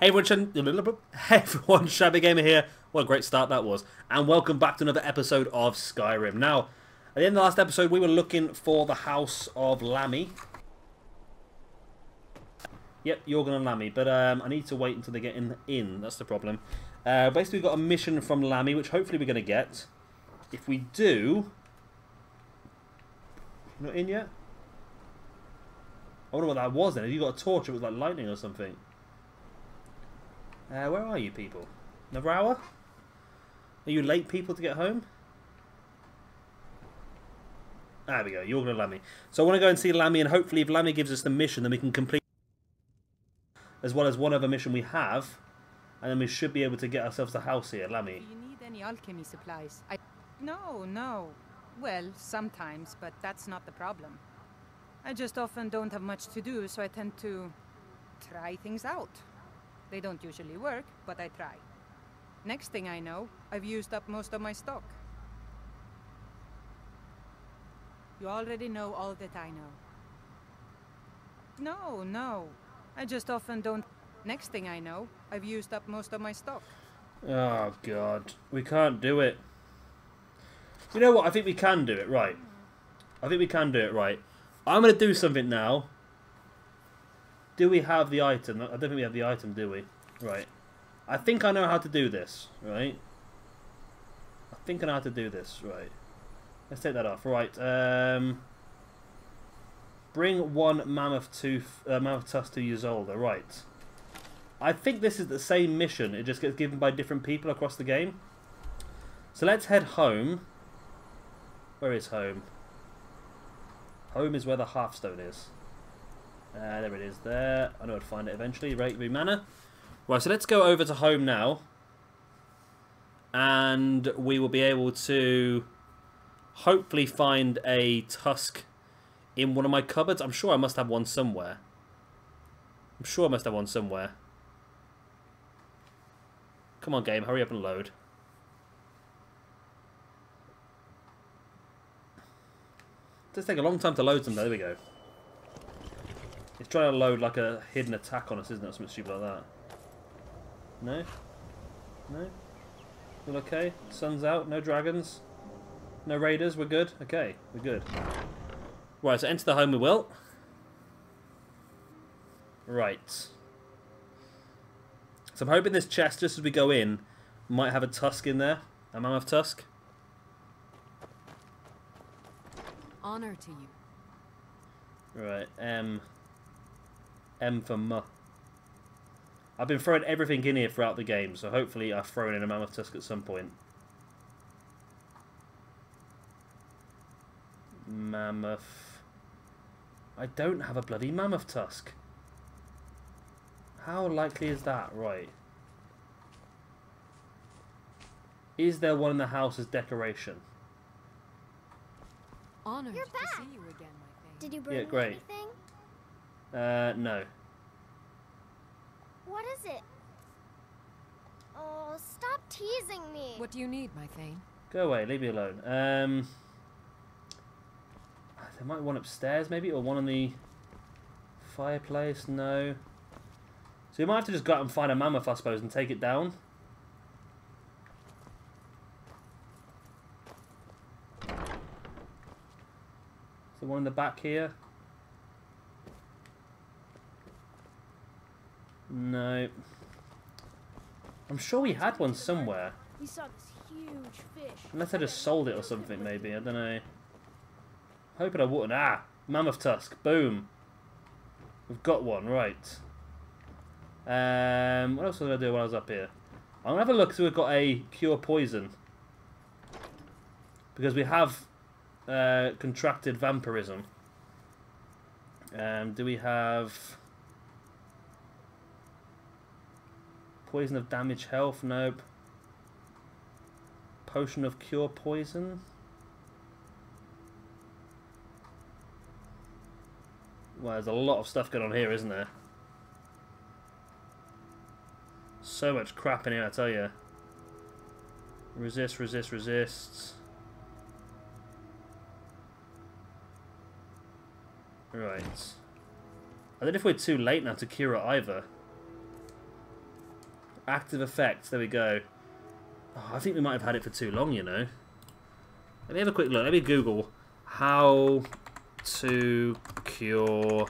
Hey everyone, Shabby Gamer here. What a great start that was. And welcome back to another episode of Skyrim. Now, at the end of the last episode, we were looking for the house of Lammy. Yep, Jorgen and Lammy, but I need to wait until they get in. That's the problem. Basically, we've got a mission from Lammy, which hopefully we're going to get. If we do... Not in yet? I wonder what that was then. Have you got a torch? It was like lightning or something. Where are you people? Another hour? Are you late people to get home? There we go. You're going to Lammy. So I want to go and see Lammy, and hopefully if Lammy gives us the mission, then we can complete as well as one other mission we have, and then we should be able to get ourselves a house here. Lammy. Do you need any alchemy supplies? No. Well, sometimes, but that's not the problem. I just often don't have much to do, so I tend to try things out. They don't usually work, but I try. Next thing I know, I've used up most of my stock. You already know all that I know. No. I just often don't... Next thing I know, I've used up most of my stock. Oh, God. We can't do it. You know what? I think we can do it, right. I think we can do it, right. I'm going to do something now. Do we have the item? I don't think we have the item, do we? Right. I think I know how to do this, right? I think I know how to do this, right. Let's take that off. Right. Bring one mammoth tusk to Ysolda. Right. I think this is the same mission. It just gets given by different people across the game. So let's head home. Where is home? Home is where the Hearthstone is. There it is there. I know I'd find it eventually. Right, Manor. Right, so let's go over to home now. And we will be able to hopefully find a tusk in one of my cupboards. I'm sure I must have one somewhere. Come on, game. Hurry up and load. It does take a long time to load them. There we go. It's trying to load like a hidden attack on us, isn't it? Something stupid like that. No? No? All okay? Sun's out, no dragons? No raiders, we're good? Okay, we're good. Right, so enter the home we will. Right. So I'm hoping this chest, just as we go in, might have a tusk in there. A mammoth tusk. Honor to you. Right, M for M. I've been throwing everything in here throughout the game, so hopefully I've thrown in a mammoth tusk at some point. Mammoth. I don't have a bloody mammoth tusk. How likely is that? Right. Is there one in the house as decoration? Honored You're to back. see you again, my thing. Did you bring Yeah, great. anything? No. What is it? Oh, stop teasing me. What do you need, my thing? Go away, leave me alone. There might be one upstairs, maybe, or one in the fireplace. No. So you might have to just go out and find a mammoth, I suppose, and take it down. The one in the back here. No. I'm sure we had one somewhere. We saw this huge fish. Unless I just sold it or something, maybe. I don't know. Hoping I wouldn't. Ah! Mammoth tusk. Boom. We've got one. Right. What else was I do while I was up here? I'm going to have a look so we've got a cure poison. Because we have contracted vampirism. Do we have... Poison of damage health? Nope. Potion of cure poison? Well, there's a lot of stuff going on here, isn't there? So much crap in here, I tell you. Resist. Right. I don't know if we're too late now to cure it either. Active effects. There we go. Oh, I think we might have had it for too long, you know. Let me have a quick look. Let me Google how to cure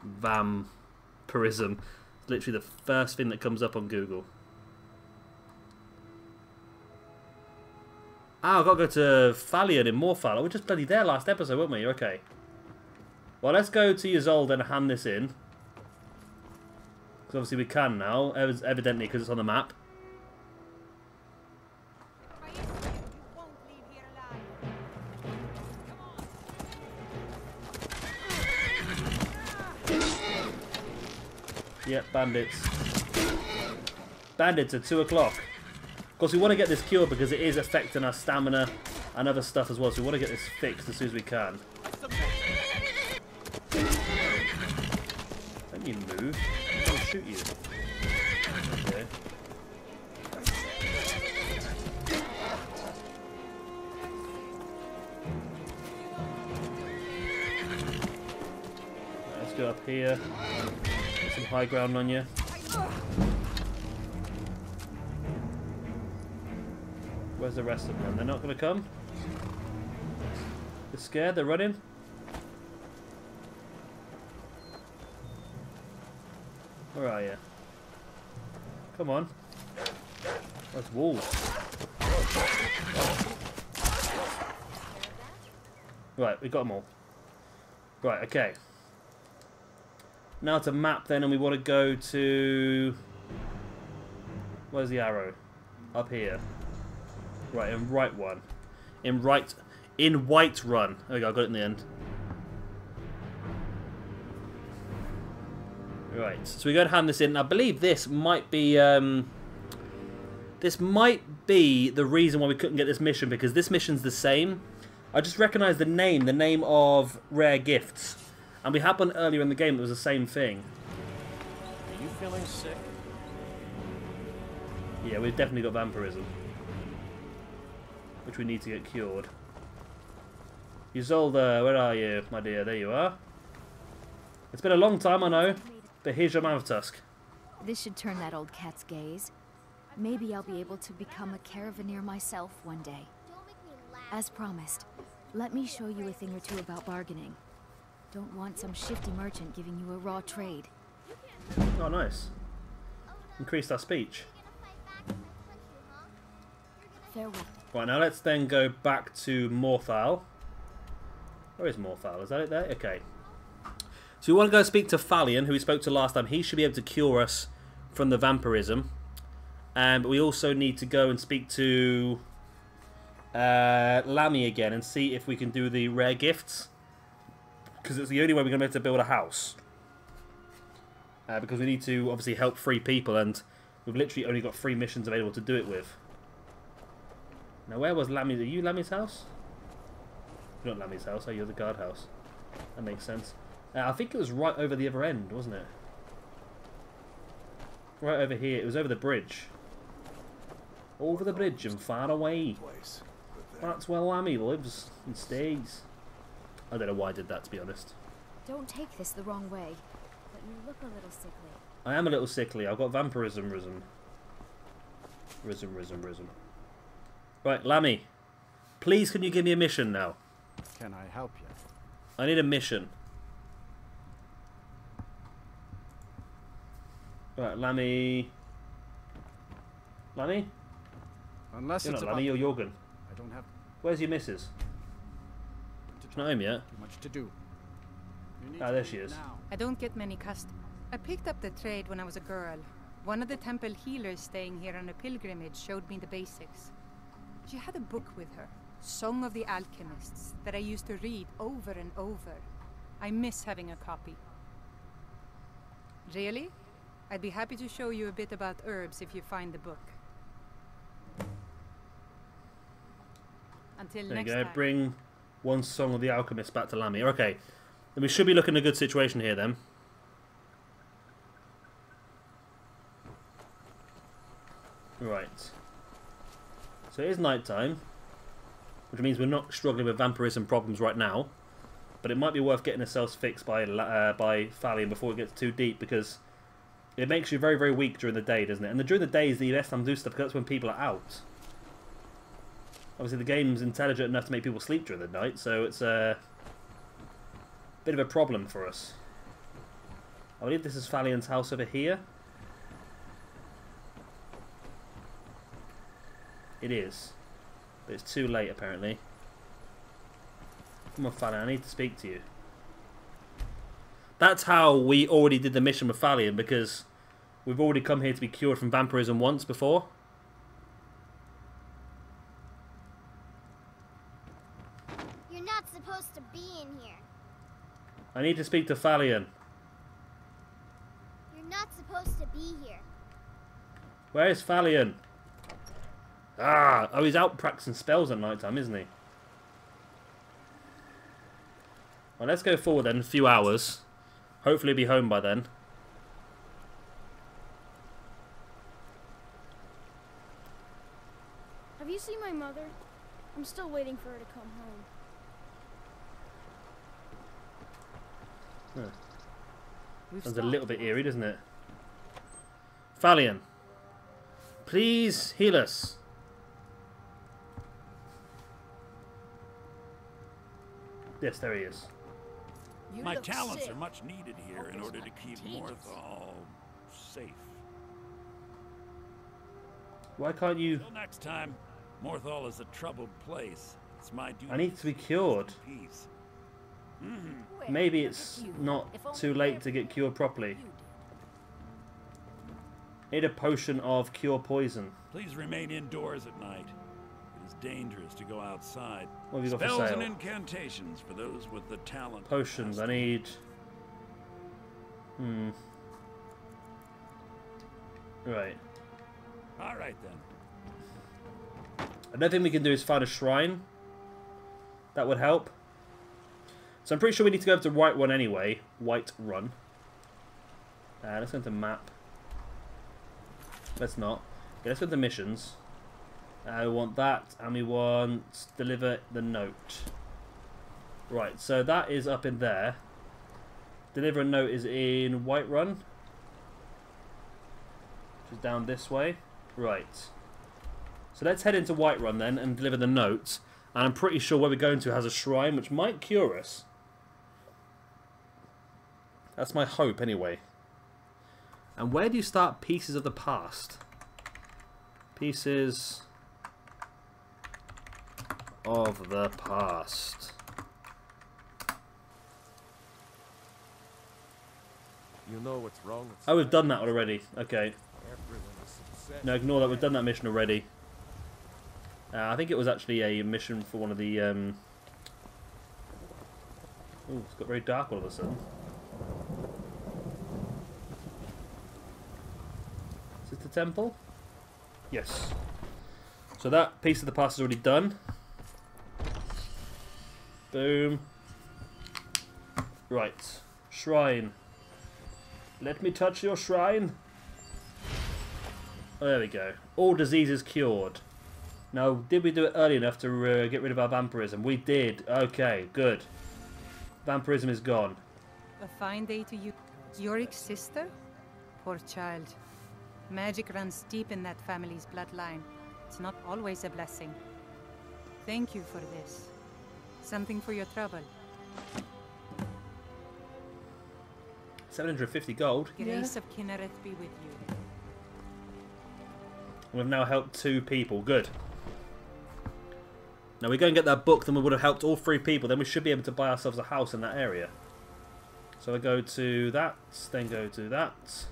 vampirism. It's literally the first thing that comes up on Google. Ah, I've got to go to Thalion in Morphal. We were just bloody there last episode, weren't we? Okay. Well, let's go to Ysolde and hand this in. Because obviously we can now, evidently because it's on the map. Yep, bandits. Bandits at 2 o'clock. Of course, we want to get this cured because it is affecting our stamina and other stuff as well. So we want to get this fixed as soon as we can. Don't you move. I'll shoot you. Okay. Let's go up here. Get some high ground on you. Where's the rest of them? They're not going to come? They're scared? They're running? Where are you? Come on. That's wolves. Right, we got them all. Right, okay. Now to map then, and we want to go to... Where's the arrow? Up here. Right, in right one. In White Run. There we go, I got it in the end. Right, so we go and hand this in. I believe this might be the reason why we couldn't get this mission, because this mission's the same. I just recognise the name of Rare Gifts. And we had one earlier in the game that was the same thing. Are you feeling sick? Yeah, we've definitely got vampirism. Which we need to get cured. Ysolde, where are you, my dear? There you are. It's been a long time, I know. But here's your Mammoth Tusk. This should turn that old cat's gaze. Maybe I'll be able to become a caravaneer myself one day. Don't make me laugh. As promised, let me show you a thing or two about bargaining. Don't want some shifty merchant giving you a raw trade. Oh, nice. Increased our speech. Farewell. Right, now let's then go back to Morthal. Where is Morthal? Is that it there? Okay. So we want to go speak to Thalion, who we spoke to last time. He should be able to cure us from the vampirism. But we also need to go and speak to Lammy again and see if we can do the rare gifts. Because it's the only way we're going to be able to build a house. Because we need to obviously help 3 people, and we've literally only got 3 missions available to do it with. Now, where was Lammy? Are you Lammy's house? You're not Lammy's house, are you? The guard house. That makes sense. I think it was right over the other end, wasn't it? Right over here. It was over the bridge. Over the bridge and far away. That's where Lammy lives and stays. I don't know why I did that, to be honest. Don't take this the wrong way, but you look a little sickly. I am a little sickly. I've got vampirism risen. Right, Lammy. Please, can you give me a mission now? Can I help you? I need a mission. Right, Lammy. Lammy? Unless You're it's not about... Lammy, you're Jorgen. I don't have Where's your missus? She's not home yet. too much to do. You need Ah, to there leave she is. now. I don't get many customers. I picked up the trade when I was a girl. One of the temple healers staying here on a pilgrimage showed me the basics. She had a book with her, Song of the Alchemists, that I used to read over and over. I miss having a copy. Really? I'd be happy to show you a bit about herbs if you find the book. Until There you next go. time. Bring one Song of the Alchemist back to Lammy. Okay. Then we should be looking at a good situation here then. Right. So it is night time, which means we're not struggling with vampirism problems right now. But it might be worth getting ourselves fixed by Thalion before it gets too deep, because it makes you very, very weak during the day, doesn't it? And during the day is the best time to do stuff because that's when people are out. Obviously, the game's intelligent enough to make people sleep during the night, so it's a bit of a problem for us. I believe this is Fallion's house over here. It is. But it's too late, apparently. Come on, Fallion, I need to speak to you. That's how we already did the mission with Fallion, because we've already come here to be cured from vampirism once before. You're not supposed to be in here. I need to speak to Fallion. You're not supposed to be here. Where is Fallion? Ah! Oh, he's out practicing spells at night time, isn't he? Well, let's go forward then, a few hours. Hopefully he'll be home by then. Have you seen my mother? I'm still waiting for her to come home. Sounds a little bit eerie, doesn't it? Fallion, please heal us. Yes, there he is. My talents are much needed here in order to keep Morthal safe. Why can't you... Till next time, Morthal is a troubled place. It's my duty. I need to be cured. Peace. Maybe it's not too late to get cured properly. Need a potion of cure poison. Please remain indoors at night. It is dangerous to go outside. What have you got for Spells sale? and incantations for those with the talent. Potions, I need... Right. Alright then. Another thing we can do is find a shrine. That would help. So I'm pretty sure we need to go over to White Run anyway. White Run. Let's go into map. Let's not. Okay, let's go to missions. We want that, and we want deliver the note. Right, so that is up in there. Deliver a note is in White Run. Which is down this way. Right. So let's head into White Run then and deliver the note. And I'm pretty sure where we're going to has a shrine which might cure us. That's my hope anyway. And where do you start Pieces of the Past? Pieces of the Past. You know what's wrong with Oh, we've done that already. Okay. everyone is upset. No, ignore that. We've done that mission already. I think it was actually a mission for one of the... Ooh, it's got very dark all of a sudden. Is this the temple? Yes. So that Piece of the Past is already done. Boom. Right. Shrine. Let me touch your shrine. Oh, there we go. All diseases cured. Now, did we do it early enough to get rid of our vampirism? We did. Okay, good. Vampirism is gone. A fine day to you. Yorick's sister? Poor child. Magic runs deep in that family's bloodline. It's not always a blessing. Thank you for this. Something for your trouble. 750 gold. Grace of Kinnereth be with you. We've now helped 2 people. Good. Now we go and get that book, then we would have helped all 3 people. Then we should be able to buy ourselves a house in that area. So I go to that, then go to that,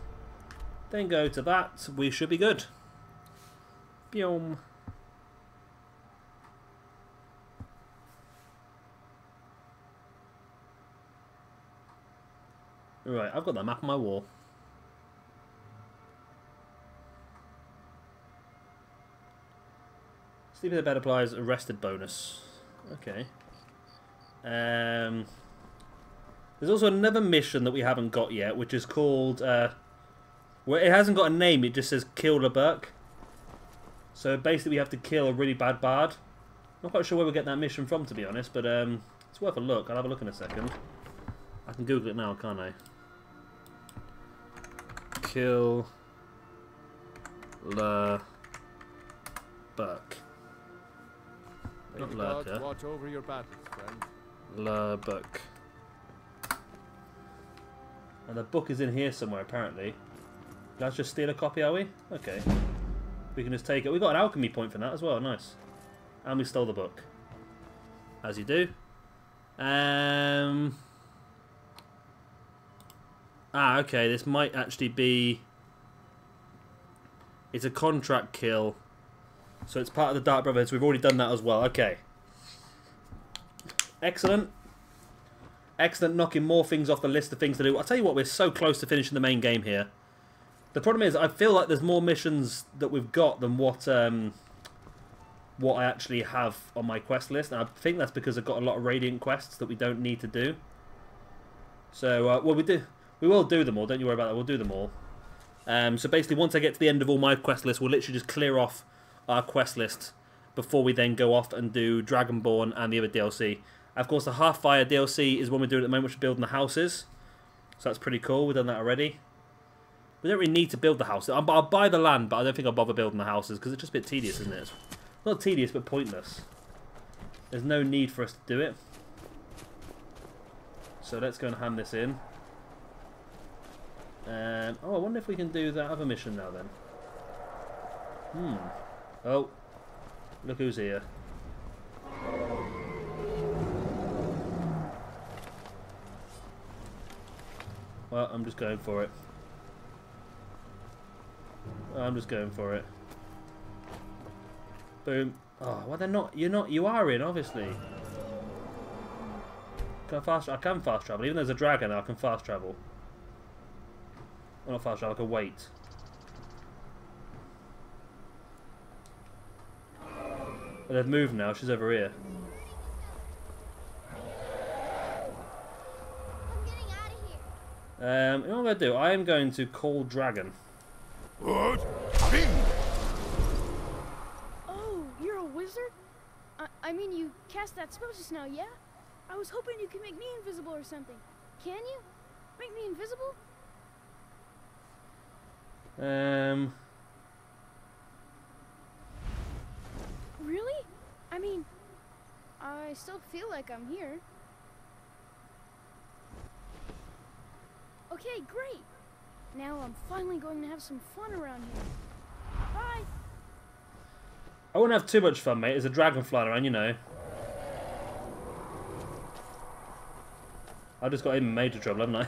then go to that. We should be good. Boom. Right, I've got that map on my wall. Sleeping in bed applies arrested bonus. Okay. There's also another mission that we haven't got yet, which is called... well, it hasn't got a name, it just says Kill the Burke. So basically we have to kill a really bad bard. Not quite sure where we get that mission from, to be honest, but it's worth a look. I'll have a look in a second. I can Google it now, can't I? Kill the buck. May the Not gods lurker. watch over your battles, friend. The book. And the book is in here somewhere, apparently. Let's just steal a copy, are we? Okay. We can just take it. We got an alchemy point for that as well. Nice. And we stole the book. As you do. Okay. This might actually be... It's a contract kill. So it's part of the Dark Brotherhood. So we've already done that as well. Okay. Excellent. Excellent, knocking more things off the list of things to do. I'll tell you what, we're so close to finishing the main game here. The problem is, I feel like there's more missions that we've got than what I actually have on my quest list. And I think that's because I've got a lot of Radiant quests that we don't need to do. So, well, we will do them all. Don't you worry about that. We'll do them all. So basically, once I get to the end of all my quest lists, we'll literally just clear off our quest list before we then go off and do Dragonborn and the other DLC. Of course, the Half-Fire DLC is one we're doing at the moment, which is building the houses. So that's pretty cool. We've done that already. We don't really need to build the house. I'll buy the land, but I don't think I'll bother building the houses because it's just a bit tedious, isn't it? It's not tedious, but pointless. There's no need for us to do it. So let's go and hand this in. Oh, I wonder if we can do that other mission now then. Oh, look who's here. Well, I'm just going for it. I'm just going for it. Boom. Oh, well, they're not. You're not. You are in, obviously. Can I fast? I can fast travel. Even though there's a dragon, I can fast travel. Well, not fast travel. I can wait. But they've moved now. She's over here. You know what I'm going to do? I am going to call Dragon. Oh, you're a wizard? I mean, you cast that spell just now, yeah? I was hoping you could make me invisible or something. Can you? Make me invisible? Really? I mean, I still feel like I'm here. Okay, great. Now I'm finally going to have some fun around here. Bye. I won't have too much fun, mate. There's a dragon flying around, you know. I just got in major trouble, haven't I?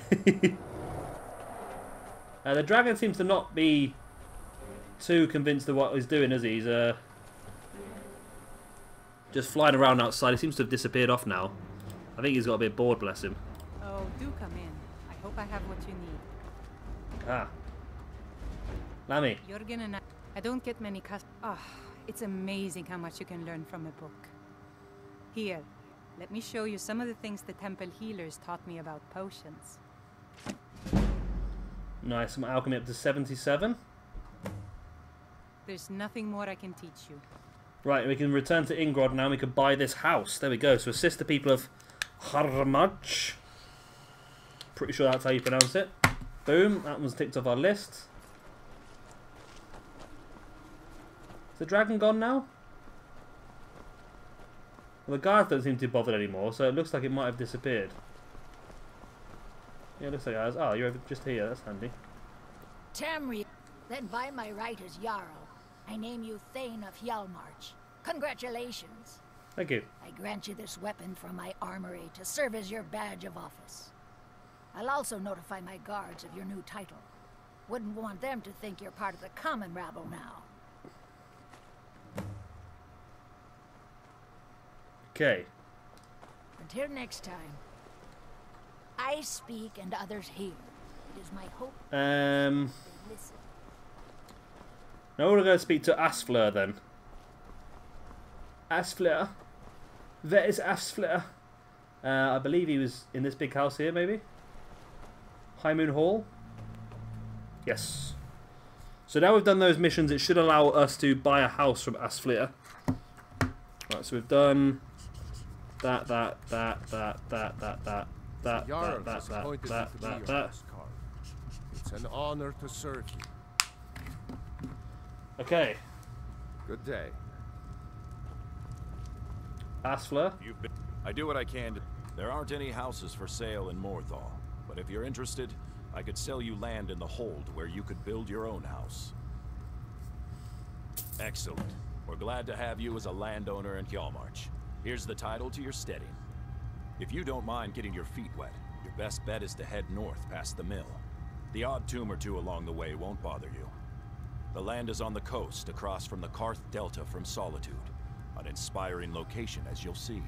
The dragon seems to not be too convinced of what he's doing, is he? He's just flying around outside. He seems to have disappeared off now. I think he's got a bit bored, bless him. Oh, do come in. I hope I have what you need. Ah. Lammy. Jürgen and I don't get many it's amazing how much you can learn from a book. Here, let me show you some of the things the temple healers taught me about potions. Nice, some alchemy up to 77. There's nothing more I can teach you. Right, we can return to Ingrod now and we can buy this house. There we go. So assist the people of Harmaj. Pretty sure that's how you pronounce it. Boom, that one's ticked off our list. Is the dragon gone now? Well, the guards don't seem too bothered anymore, so it looks like it might have disappeared. Yeah, it looks like it has. Oh, you're over just here. That's handy. Tamri, then by my right as Jarl, I name you Thane of Hjalmarch. Congratulations. Thank you. I grant you this weapon from my armory to serve as your badge of office. I'll also notify my guards of your new title. Wouldn't want them to think you're part of the common rabble now. Okay. Until next time, I speak and others hear. It is my hope they listen. Now we're going to speak to Asfleur then. Asfleur? Where is Asfleur? I believe he was in this big house here, maybe? High Moon Hall? Yes. So now we've done those missions, it should allow us to buy a house from Asfleur. Right, so we've done that. Jarl is appointed you to be your house, Carl. If It's an honor to serve you. Okay. Good day. Asfler. I do what I can. There aren't any houses for sale in Morthal, but if you're interested, I could sell you land in the hold where you could build your own house. Excellent. We're glad to have you as a landowner in Hjalmarch. Here's the title to your steading. If you don't mind getting your feet wet, your best bet is to head north past the mill. The odd tomb or two along the way won't bother you. The land is on the coast, across from the Karth Delta from Solitude. An inspiring location, as you'll see.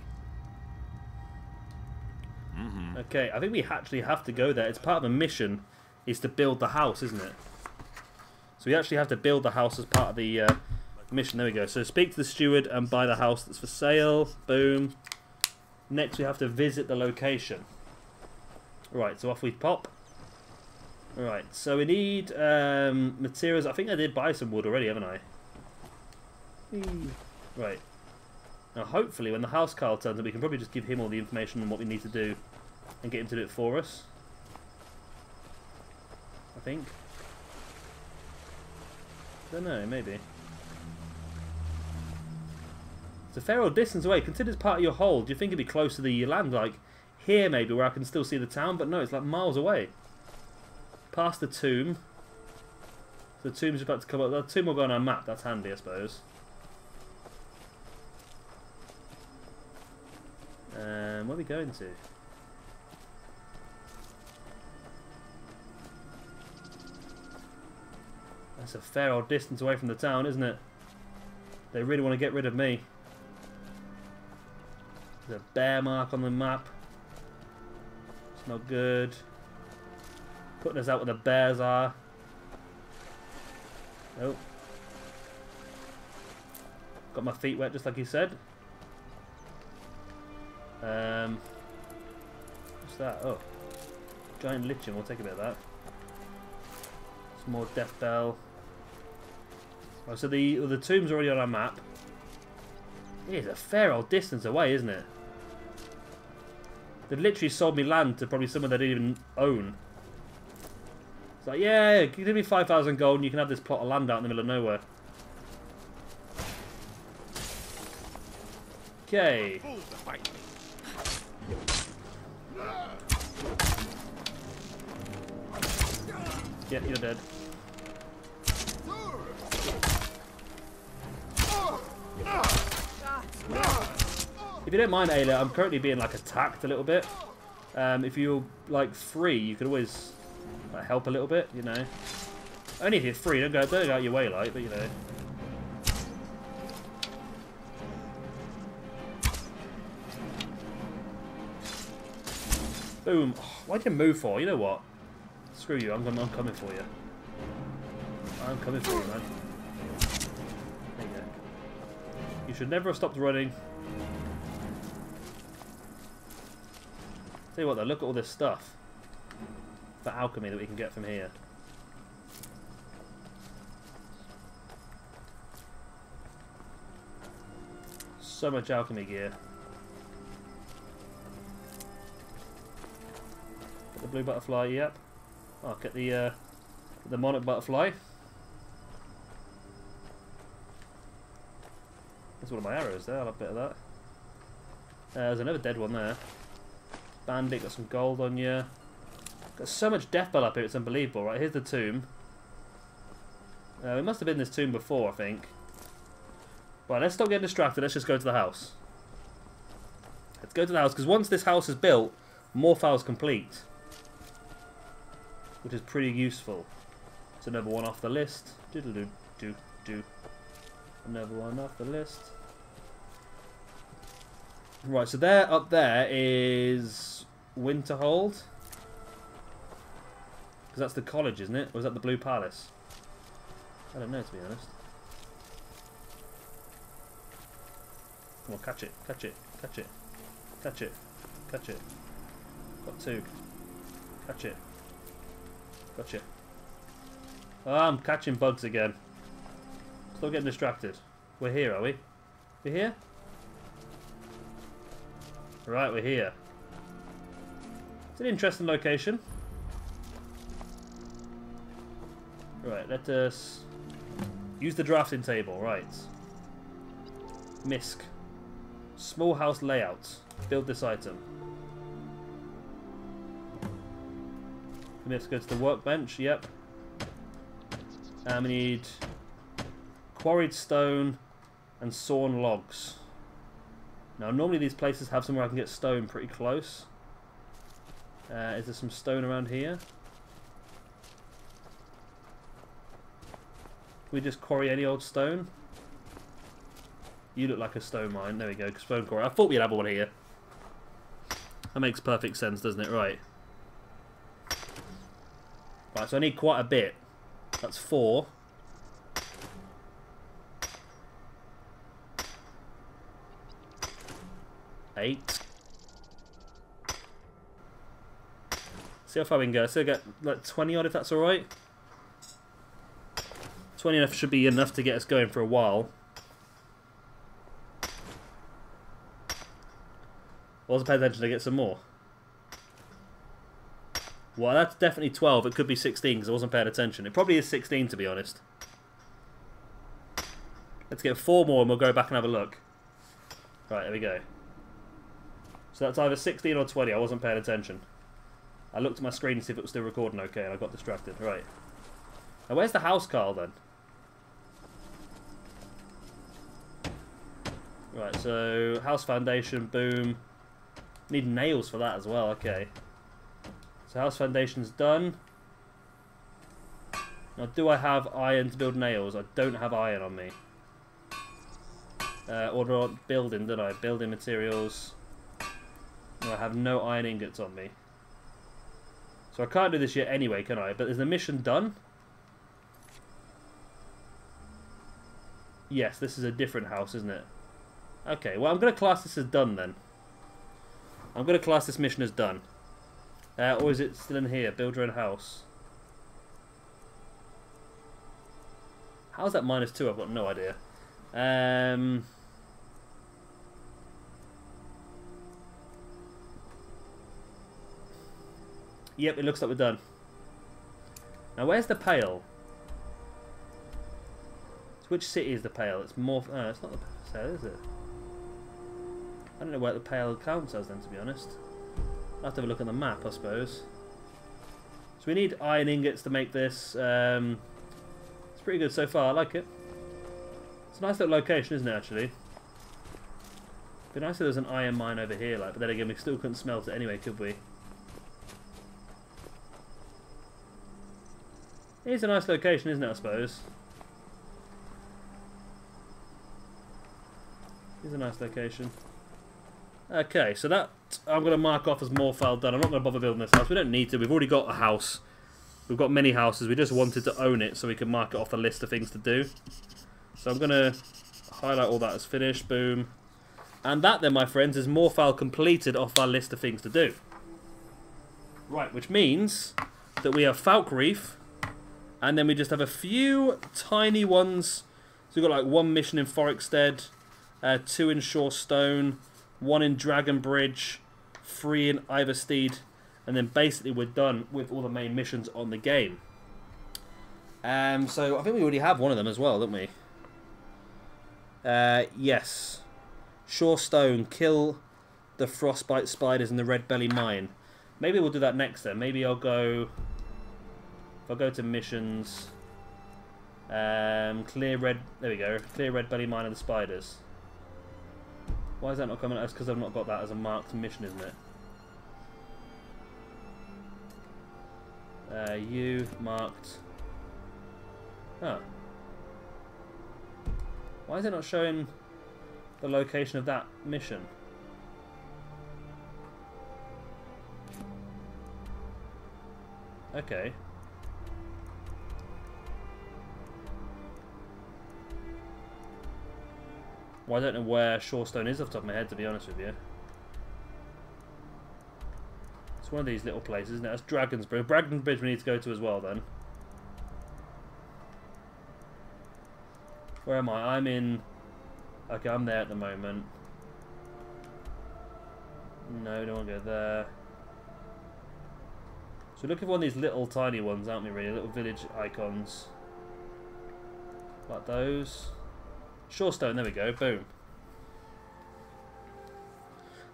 Okay, I think we actually have to go there. It's part of a mission, is to build the house, isn't it? So we actually have to build the house as part of the mission. There we go. So speak to the steward and buy the house that's for sale. Boom. Next we have to visit the location. Right, so off we pop. Right, so we need materials. I think I did buy some wood already, haven't I? Right. Now hopefully when the housecarl turns up we can probably just give him all the information on what we need to do and get him to do it for us. I think. Don't know, maybe. It's a fair old distance away. Consider it's part of your hold. Do you think it'd be close to the land, like here maybe, where I can still see the town? But no, it's like miles away. Past the tomb. So the tomb's about to come up. The tomb will go on our map. That's handy, I suppose. Where are we going to? That's a fair old distance away from the town, isn't it? They really want to get rid of me. There's a bear mark on the map. It's not good. Putting us out where the bears are. Oh. Got my feet wet just like he said. What's that? Oh. Giant lichen, we'll take a bit of that. Some more death bell. Oh, so the tomb's already on our map. It's a fair old distance away, isn't it? They've literally sold me land to probably someone they didn't even own. It's like, yeah, give me 5,000 gold and you can have this plot of land out in the middle of nowhere. Okay. Yeah, you're dead. If you don't mind, Ayla, I'm currently being like attacked a little bit. If you're like free, you could always like, help a little bit, you know. Only if you're free, don't go out your way, like, but you know. Boom. Oh, why'd you move for? You know what? Screw you. I'm coming for you. I'm coming for you, man. There you go. You should never have stopped running. Tell you what though, look at all this stuff for alchemy that we can get from here. So much alchemy gear. Get the blue butterfly, yep. I'll get the monarch butterfly. That's one of my arrows there, I'll have a bit of that. There's another dead one there. Bandit, got some gold on you. Got so much death bell up here, it's unbelievable. Right, here's the tomb. It must have been this tomb before, I think. Right, let's stop getting distracted, let's just go to the house. Let's go to the house, because once this house is built, Morthal's complete. Which is pretty useful. It's another one off the list. Doodle-doo-doo-doo. Another one off the list. Right, so there, up there is Winterhold. Because that's the college, isn't it? Or is that the Blue Palace? I don't know, to be honest. Come on, catch it, catch it, catch it, catch it, catch it. Got two. Catch it. Gotcha. Oh, I'm catching bugs again. Still getting distracted. We're here, are we? We're here? Right, we're here. It's an interesting location. Right, let us use the drafting table. Right. MISC. Small house layout. Build this item. We have to go to the workbench. Yep. And we need quarried stone and sawn logs. Now, normally these places have somewhere I can get stone pretty close. Is there some stone around here? Can we just quarry any old stone? You look like a stone mine. There we go. Stone quarry. I thought we'd have one here. That makes perfect sense, doesn't it? Right. Right, so I need quite a bit. That's 4. 8. See how far we can go. So I get like 20 odd if that's alright. 20 enough should be enough to get us going for a while. I wasn't paying attention to get some more. Well, that's definitely 12. It could be 16 because I wasn't paying attention. It probably is 16 to be honest. Let's get 4 more and we'll go back and have a look. Right, there we go. So that's either 16 or 20. I wasn't paying attention. I looked at my screen to see if it was still recording okay and I got distracted. Right. Now where's the house, Carl, then? Right, so house foundation, boom. Need nails for that as well, okay. So house foundation's done. Now do I have iron to build nails? I don't have iron on me. Order building, did I? Building materials. No, I have no iron ingots on me. So I can't do this yet anyway, can I? But is the mission done? Yes, this is a different house, isn't it? Okay, well I'm going to class this as done then. I'm going to class this mission as done. Or is it still in here? Build your own house. How's that -2? I've got no idea. Yep, it looks like we're done. Now where's the Pale? So which city is the Pale? It's more... Oh, it's not the Pale, is it? I don't know where the Pale counts as then, to be honest. I'll have to have a look at the map, I suppose. So we need iron ingots to make this. It's pretty good so far, I like it. It's a nice little location, isn't it, actually? It'd be nice if there was an iron mine over here, like, but then again, we still couldn't smelt it anyway, could we? It is a nice location, isn't it, I suppose? It is a nice location. Okay, so that I'm going to mark off as Morfal done. I'm not going to bother building this house. We don't need to. We've already got a house. We've got many houses. We just wanted to own it so we can mark it off the list of things to do. So I'm going to highlight all that as finished. Boom. And that then, my friends, is Morfal completed off our list of things to do. Right, which means that we have Falk Reef. And then we just have a few tiny ones. So we've got like 1 mission in Forexstead, 2 in Shore Stone, 1 in Dragon Bridge, 3 in Iversteed, and then basically we're done with all the main missions on the game. So I think we already have one of them as well, don't we? Yes. Shore Stone, kill the frostbite spiders in the red belly mine. Maybe we'll do that next then. Maybe I'll go... If I go to missions... clear red... There we go. Clear red belly mine of the spiders. Why is that not coming out? It's because I've not got that as a marked mission, isn't it? You marked... Oh. Why is it not showing the location of that mission? Okay. Well, I don't know where Shorestone is off the top of my head, to be honest with you. It's one of these little places, isn't it? That's Dragon's Bridge. Dragon's Bridge we need to go to as well, then. Where am I? I'm in... Okay, I'm there at the moment. No, don't want to go there. So we're looking for one of these little tiny ones, aren't we, really? Little village icons. Like those. Shorestone, there we go. Boom.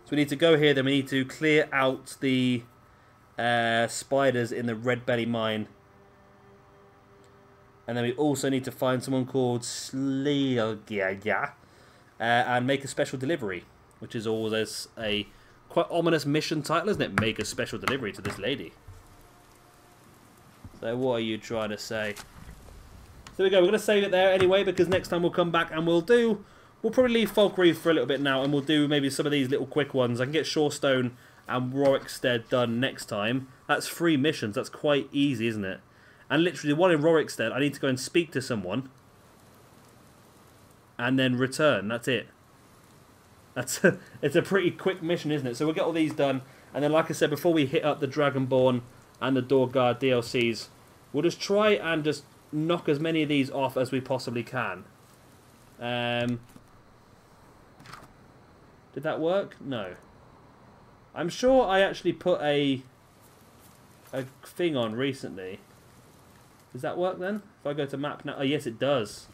So we need to go here, then we need to clear out the spiders in the Red Belly mine. And then we also need to find someone called Sleogia and make a special delivery, which is always a quite ominous mission title, isn't it? Make a special delivery to this lady. So what are you trying to say? So there we go. We're going to save it there anyway, because next time we'll come back and we'll probably leave Falkreath for a little bit now, and we'll do maybe some of these little quick ones. I can get Shorestone and Rorikstead done next time. That's 3 missions. That's quite easy, isn't it? And literally, the one in Rorikstead, I need to go and speak to someone. And then return. That's it. It's a pretty quick mission, isn't it? So we'll get all these done. And then, like I said, before we hit up the Dragonborn and the Doorguard DLCs, we'll just try and just knock as many of these off as we possibly can. Did that work? No. I'm sure I actually put a thing on recently. Does that work then? If I go to map now... Oh, yes, it does.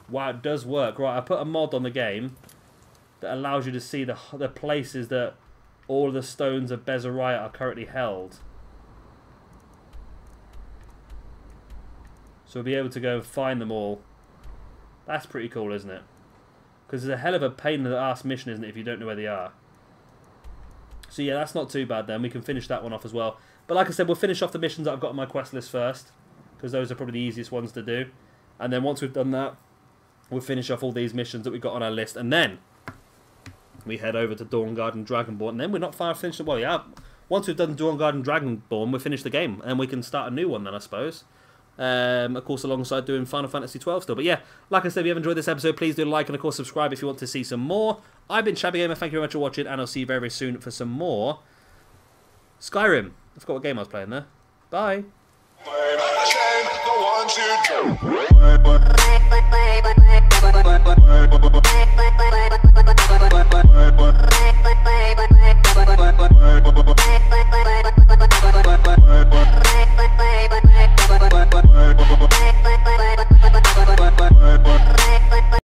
Wow, it does work. Right, I put a mod on the game that allows you to see the places that all of the stones of Bezariah are currently held. So we'll be able to go and find them all. That's pretty cool, isn't it? Because it's a hell of a pain in the ass mission, isn't it, if you don't know where they are. So yeah, that's not too bad then. We can finish that one off as well. But like I said, we'll finish off the missions that I've got on my quest list first, because those are probably the easiest ones to do. And then once we've done that, we'll finish off all these missions that we've got on our list. And then we head over to Dawnguard and Dragonborn. And then we're not far finished. Well, yeah, once we've done Dawnguard and Dragonborn, we'll finish the game. And we can start a new one then, I suppose. Of course, alongside doing Final Fantasy 12 still. But yeah, like I said, if you have enjoyed this episode, please do like and, of course, subscribe if you want to see some more. I've been Shabby Gamer. Thank you very much for watching. And I'll see you very, very soon for some more Skyrim. I forgot what game I was playing there. Bye.